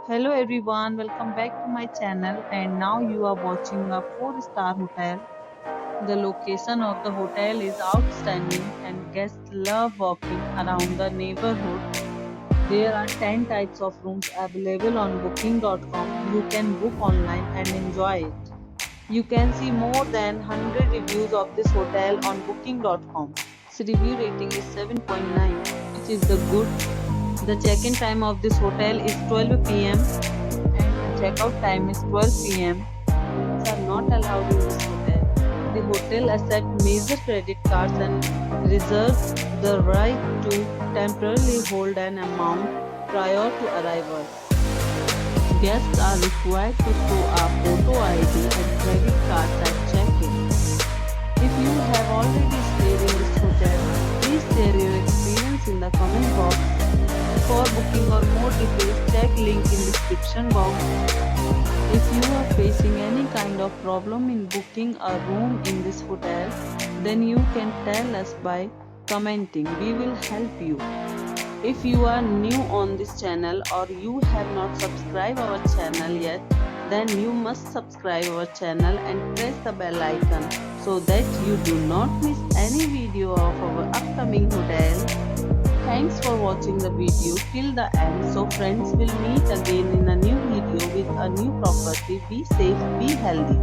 Hello everyone, welcome back to my channel and now you are watching a 4-star hotel. The location of the hotel is outstanding and guests love walking around the neighborhood. There are 10 types of rooms available on booking.com. You can book online and enjoy it. You can see more than 100 reviews of this hotel on booking.com. Its review rating is 7.9, which is the good. The check-in time of this hotel is 12 p.m. and the checkout time is 12 p.m. Pets are not allowed in this hotel. The hotel accepts major credit cards and reserves the right to temporarily hold an amount prior to arrival. Guests are required to show a photo ID and credit cards at check-in. If you have already stayed in this hotel, please share your experience in the comment box. For booking or more details, check link in description box. If you are facing any kind of problem in booking a room in this hotel, then you can tell us by commenting. We will help you. If you are new on this channel or you have not subscribed our channel yet, then you must subscribe our channel and press the bell icon so that you do not miss any video of our upcoming hotel. Thanks for watching the video till the end. So friends, will meet again in a new video with a new property. Be safe, be healthy.